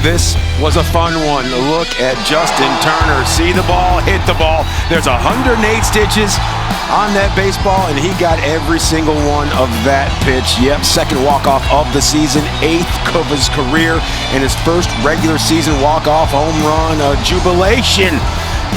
this was a fun one. Look at Justin Turner. See the ball, hit the ball. There's 108 stitches on that baseball, and he got every single one of that pitch. Yep, second walk-off of the season, 8th of his career, and his first regular season walk-off home run, a jubilation.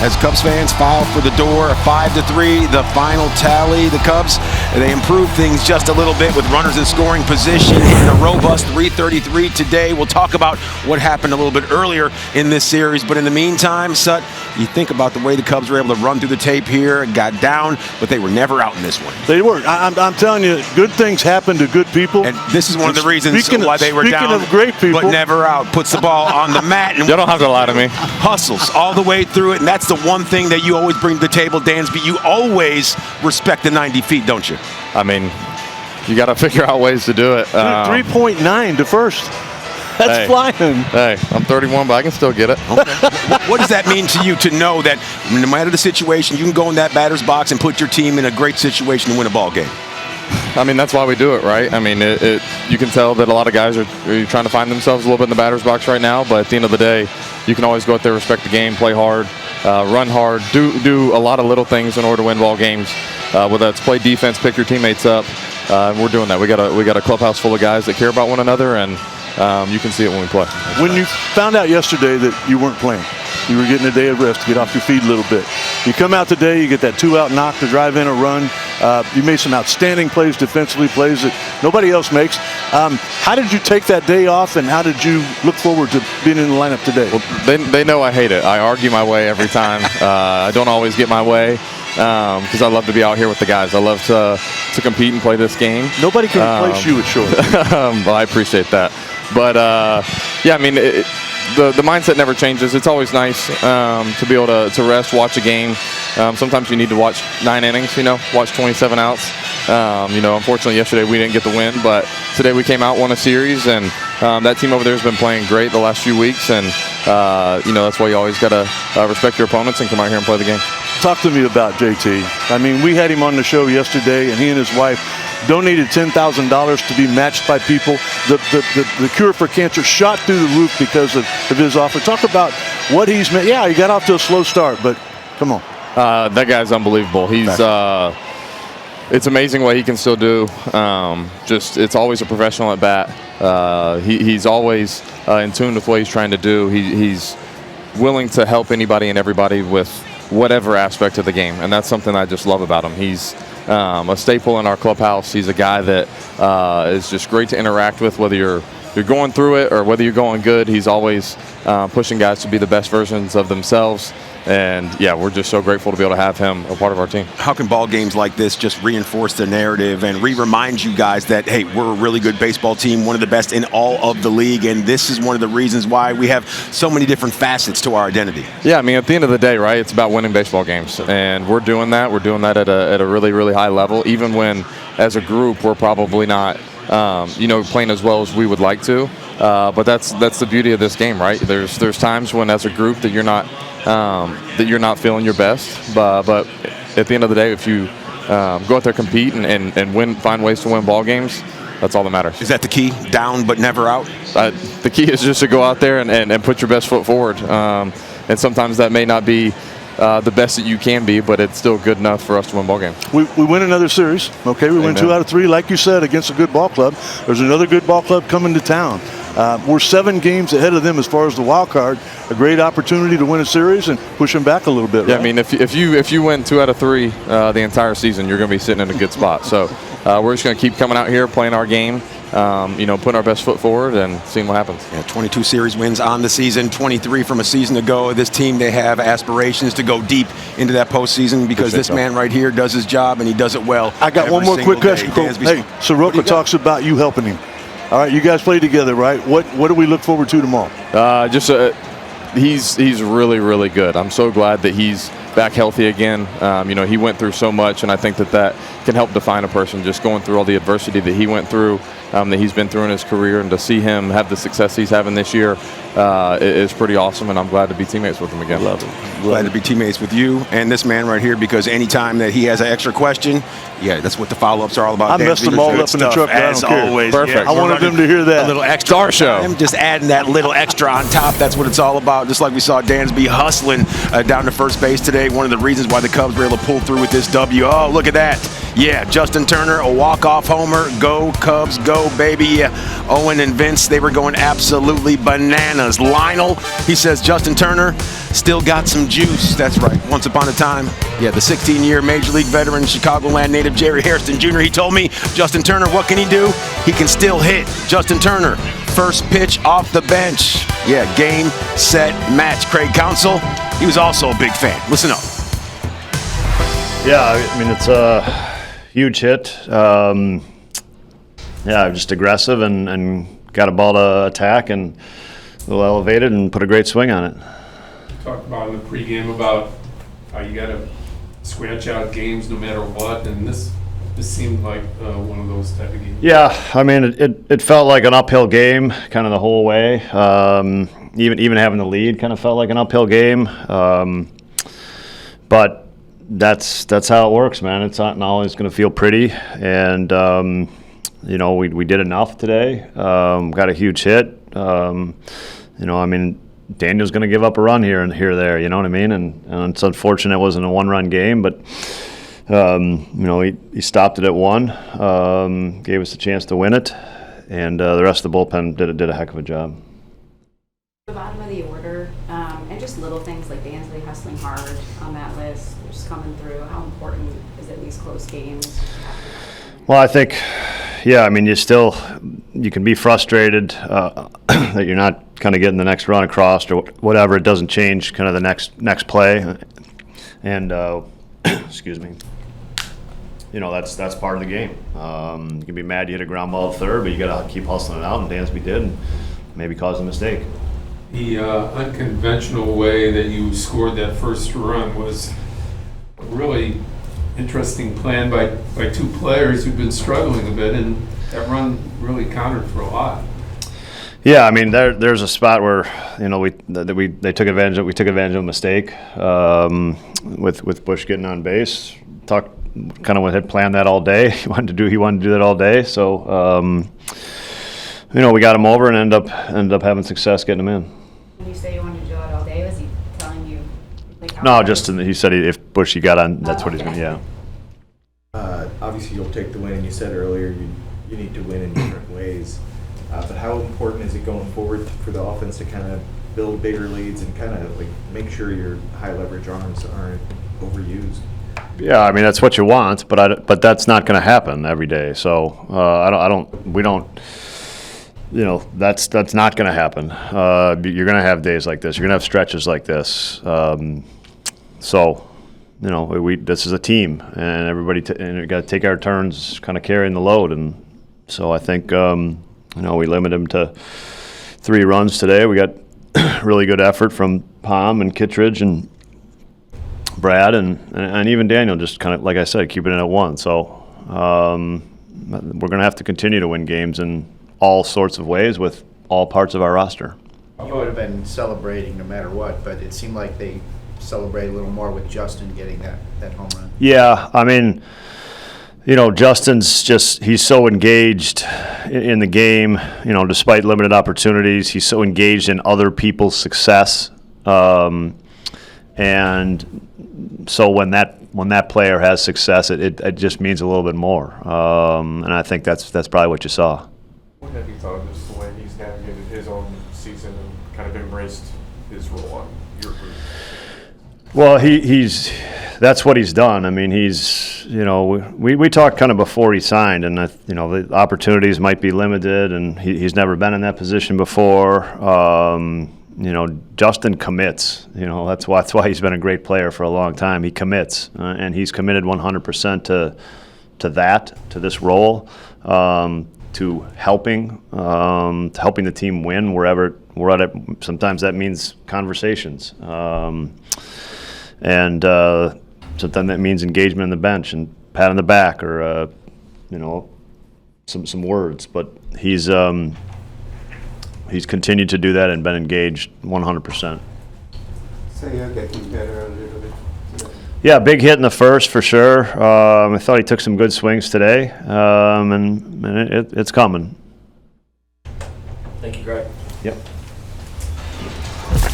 As Cubs fans file for the door, 5-3, the final tally. The Cubs, they improved things just a little bit with runners in scoring position, hitting a robust 333 today. We'll talk about what happened a little bit earlier in this series, but in the meantime, Sut, you think about the way the Cubs were able to run through the tape here, got down, but they were never out in this one. They weren't. I'm telling you, good things happen to good people. And this is one of the reasons why they were down, speaking of great people, but never out. Puts the ball on the mat. And you don't have to lie to me. Hustles all the way through it, and that's the one thing that you always bring to the table, Dansby. You always respect the 90 feet, don't you? I mean, you got to figure out ways to do it. 3.9 to first. That's flying. Hey, I'm 31, but I can still get it. Okay. What does that mean to you to know that no matter the situation, you can go in that batter's box and put your team in a great situation to win a ball game? I mean, that's why we do it, right? I mean, you can tell that a lot of guys are trying to find themselves a little bit in the batter's box right now, but at the end of the day, you can always go out there, respect the game, play hard, run hard, do a lot of little things in order to win ball games. Whether it's play defense, pick your teammates up, and we're doing that. We got a clubhouse full of guys that care about one another, and you can see it when we play. When you found out yesterday that you weren't playing, you were getting a day of rest to get off your feet a little bit. You come out today, you get that 2-out knock to drive in a run. You made some outstanding plays defensively, plays that nobody else makes. How did you take that day off, and how did you look forward to being in the lineup today? Well, they know I hate it. I argue my way every time. I don't always get my way because I love to be out here with the guys. I love to compete and play this game. Nobody can replace you at short. Well, I appreciate that. But, yeah, I mean, the mindset never changes. It's always nice to be able to rest, watch a game. Sometimes you need to watch 9 innings, watch 27 outs. Unfortunately, yesterday we didn't get the win, but today we came out, won a series, and that team over there has been playing great the last few weeks, and, that's why you always got to respect your opponents and come out here and play the game. Talk to me about JT. I mean, we had him on the show yesterday, and he and his wife donated $10,000 to be matched by people. The cure for cancer shot through the roof because of his offer. Talk about what he's made. Yeah, he got off to a slow start, but come on. That guy's unbelievable. He's it's amazing what he can still do. It's always a professional at bat. He's always in tune with what he's trying to do. He's willing to help anybody and everybody with whatever aspect of the game, and that's something I just love about him. He's a staple in our clubhouse. He's a guy that is just great to interact with, whether you're going through it or whether you're going good. He's always pushing guys to be the best versions of themselves. And, yeah, we're just so grateful to be able to have him a part of our team. How can ball games like this just reinforce the narrative and remind you guys that, hey, we're a really good baseball team, one of the best in all of the league, and this is one of the reasons why we have so many different facets to our identity? Yeah, I mean, at the end of the day, right, it's about winning baseball games. And we're doing that. We're doing that at a really, really high level, even when, as a group, we're probably not, playing as well as we would like to. But that's the beauty of this game, right? There's times when, as a group, that you're not feeling your best. But at the end of the day, if you go out there, compete, and win, find ways to win ball games, that's all that matters. Is that the key? Down but never out? The key is just to go out there and put your best foot forward. And sometimes that may not be the best that you can be, but it's still good enough for us to win ball games. We win another series. Okay, we win 2 out of 3, like you said, against a good ball club. There's another good ball club coming to town. We're 7 games ahead of them as far as the wild card. A great opportunity to win a series and push them back a little bit. Yeah, right? I mean, if you win 2 out of 3 the entire season, you're going to be sitting in a good spot. So we're just going to keep coming out here, playing our game, putting our best foot forward and seeing what happens. Yeah, 22 series wins on the season, 23 from a season ago. This team, they have aspirations to go deep into that postseason because this man right here does his job and he does it well. I got one more quick question. Hey, Soroka talks about you helping him. All right, you guys play together, right? What do we look forward to tomorrow? He's really, really good. I'm so glad that he's back healthy again. He went through so much, and I think that can help define a person, just going through all the adversity that he went through that he's been through in his career, and to see him have the success he's having this year is pretty awesome, and I'm glad to be teammates with him again. Love it. Glad to be teammates with you and this man right here, because anytime that he has an extra question, that's what the follow-ups are all about. I messed them all up in the truck, as always. Perfect. I wanted them to hear that. A little extra. Star show. I'm just adding that little extra on top. That's what it's all about. Just like we saw Dansby hustling down to first base today. One of the reasons why the Cubs were able to pull through with this W. Oh, look at that. Yeah, Justin Turner, a walk-off homer. Go Cubs, go baby. Yeah. Owen and Vince, they were going absolutely bananas. Lionel, he says Justin Turner still got some juice. That's right. Once upon a time, the 16-year Major League veteran, Chicagoland native Jerry Hairston Jr., he told me, Justin Turner, what can he do? He can still hit. Justin Turner, first pitch off the bench. Yeah, game, set, match. Craig Counsell, he was also a big fan. Listen up. Yeah, I mean, it's a huge hit. Just aggressive and got a ball to attack and a little elevated and put a great swing on it. Talked about in the pregame about how you got to scratch out games no matter what, and this seemed like one of those type of games. Yeah, I mean, it felt like an uphill game kind of the whole way. Even having the lead kind of felt like an uphill game. But that's how it works, man. It's not always going to feel pretty, and we did enough today. Got a huge hit. Daniel's going to give up a run here and there. You know what I mean? And it's unfortunate it wasn't a one-run game, but he stopped it at one, gave us a chance to win it, and the rest of the bullpen did a heck of a job. The bottom of the order, and just little things like Dansby hustling hard on that list, just coming through. How important is it in these close games? Well, I think, you can be frustrated that you're not kind of getting the next run across or whatever. It doesn't change kind of the next play, and excuse me. That's part of the game. You can be mad you hit a ground ball to third, but you got to keep hustling it out, and Dansby did, and maybe caused a mistake. The unconventional way that you scored that first run was a really interesting plan by two players who've been struggling a bit, and that run really countered for a lot. Yeah, I mean, there's a spot where we took advantage of a mistake with Bush getting on base. Had planned that all day. He wanted to do that all day. So we got him over and ended up having success getting him in. When you say you wanted to do that all day, was he telling you? No, he said if Bush got on, that's what he's going to. Yeah. Obviously, you'll take the win, and you said earlier you need to win in different ways. But how important is it going forward for the offense to kind of build bigger leads and kind of make sure your high leverage arms aren't overused? Yeah, I mean that's what you want, but that's not going to happen every day. So that's not going to happen. You're going to have days like this. You're going to have stretches like this. This is a team, and everybody we got to take our turns, kind of carrying the load, and so I think we limit him to 3 runs today. We got really good effort from Palm and Kittredge and Brad and even Daniel, just kind of like I said, keeping it at 1. So we're going to have to continue to win games in all sorts of ways with all parts of our roster. You would have been celebrating no matter what, but it seemed like they celebrate a little more with Justin getting that home run. Yeah, I mean, Justin's he's so engaged in the game, despite limited opportunities. He's so engaged in other people's success. And so when that player has success, it just means a little bit more. And I think that's probably what you saw. What have you thought of just the way he's navigated his own season and kind of embraced his role on your group? Well, that's what he's done. I mean, we talked kind of before he signed, and the opportunities might be limited, and he's never been in that position before. Justin commits. That's why he's been a great player for a long time. He commits, and he's committed 100% to this role, to helping the team win wherever we're at. Sometimes that means conversations, and sometimes that means engagement on the bench and pat on the back, or some words, but he's continued to do that and been engaged 100%. So you're getting better a little bit. Yeah, big hit in the first for sure. I thought he took some good swings today, and it's coming. Thank you, Greg. Yep.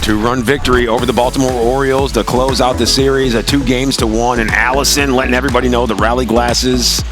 Two-run victory over the Baltimore Orioles to close out the series at 2-1, and Allison letting everybody know the rally glasses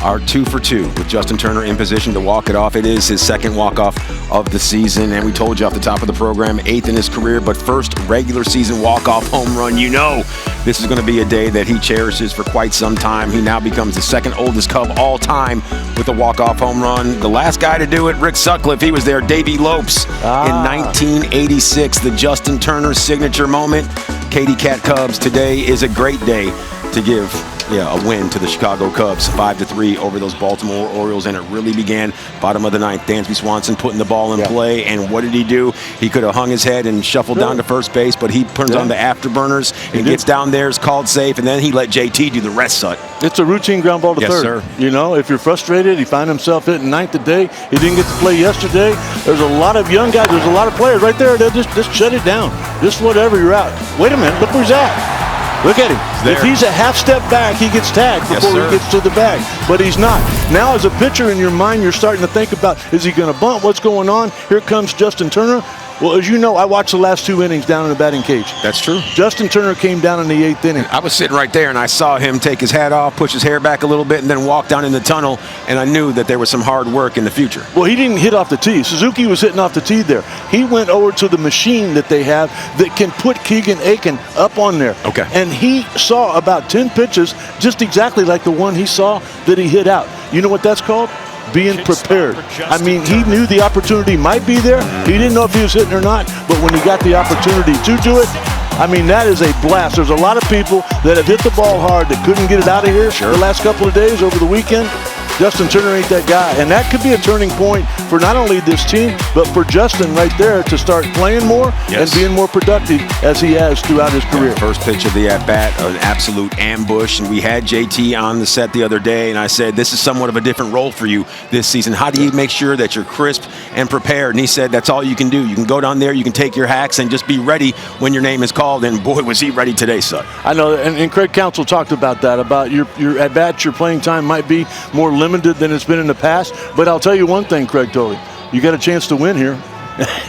are 2 for 2 with Justin Turner in position to walk it off. It is his second walk-off of the season, and we told you off the top of the program, 8th in his career, but first regular season walk-off home run. You know this is going to be a day that he cherishes for quite some time. He now becomes the second oldest Cub all time with a walk-off home run. The last guy to do it, Rick Sutcliffe, he was there. Davey Lopes in 1986, the Justin Turner signature moment. Katy Cat Cubs, today is a great day to give a win to the Chicago Cubs, 5-3 over those Baltimore Orioles, and it really began bottom of the ninth. Dansby Swanson putting the ball in play, and what did he do? He could have hung his head and shuffled down to first base, but he turns on the afterburners and gets down there, is called safe, and then he let JT do the rest. Sut. It's a routine ground ball to third. Sir. You know, if you're frustrated, he find himself hitting ninth today. He didn't get to play yesterday. There's a lot of young guys. There's a lot of players right there. They'll just shut it down. Just whatever, you're out. Wait a minute. Look where he's at. Look at him. If he's a half step back, he gets tagged before he gets to the bag. But he's not. Now, as a pitcher in your mind, you're starting to think about, is he going to bunt? What's going on? Here comes Justin Turner. Well, as you know, I watched the last 2 innings down in the batting cage. That's true. Justin Turner came down in the 8th inning. I was sitting right there, and I saw him take his hat off, push his hair back a little bit, and then walk down in the tunnel, and I knew that there was some hard work in the future. Well, he didn't hit off the tee. Suzuki was hitting off the tee there. He went over to the machine that they have that can put Keegan Aiken up on there. Okay. And he saw about 10 pitches just exactly like the one he saw that he hit out. You know what that's called? Being prepared. I mean, he knew the opportunity might be there. He didn't know if he was hitting or not, but when he got the opportunity to do it, I mean, that is a blast. There's a lot of people that have hit the ball hard that couldn't get it out of here the last couple of days over the weekend. Justin Turner ain't that guy, and that could be a turning point for not only this team, but for Justin right there to start playing more and being more productive as he has throughout his career. First pitch of the at-bat, an absolute ambush, and we had JT on the set the other day, and I said, this is somewhat of a different role for you this season. How do you make sure that you're crisp and prepared? And he said, that's all you can do. You can go down there, you can take your hacks, and just be ready when your name is called, and boy, was he ready today, son. I know, and Craig Counsell talked about that, about your at-bats, your playing time might be more limited than it's been in the past, but I'll tell you one thing, Craig told him, you got a chance to win here,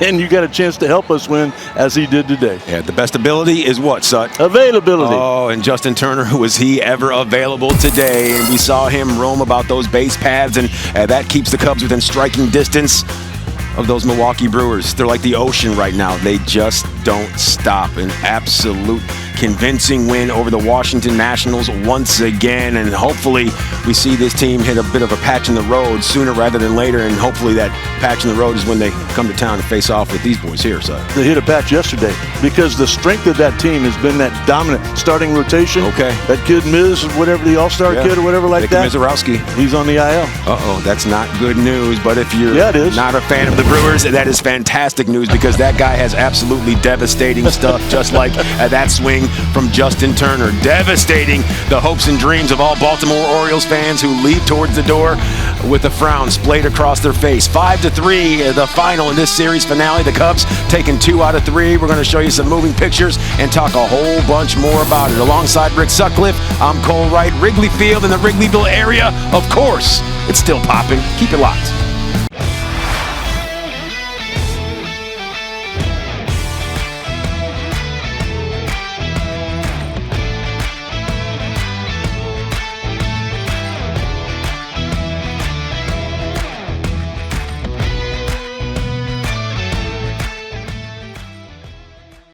and you got a chance to help us win as he did today. Yeah, the best ability is what, Sut? Availability. Oh, and Justin Turner, was he ever available today? And we saw him roam about those base paths, and that keeps the Cubs within striking distance of those Milwaukee Brewers. They're like the ocean right now. They just don't stop. An absolute convincing win over the Washington Nationals once again, and hopefully we see this team hit a bit of a patch in the road sooner rather than later, and hopefully that patch in the road is when they come to town to face off with these boys here. So they hit a patch yesterday because the strength of that team has been that dominant starting rotation. Okay. That kid Miz, whatever, the all-star kid or whatever like that. Mizorowski. He's on the IL. Uh-oh, that's not good news, but if you're it is. not a fan of the Brewers, that is fantastic news, because that guy has absolutely devastating stuff, just like that swing from Justin Turner. Devastating the hopes and dreams of all Baltimore Orioles fans who leave towards the door with a frown splayed across their face. 5-3, the final in this series finale. The Cubs taking 2 out of 3. We're going to show you some moving pictures and talk a whole bunch more about it. Alongside Rick Sutcliffe, I'm Cole Wright. Wrigley Field in the Wrigleyville area. Of course, it's still popping. Keep it locked.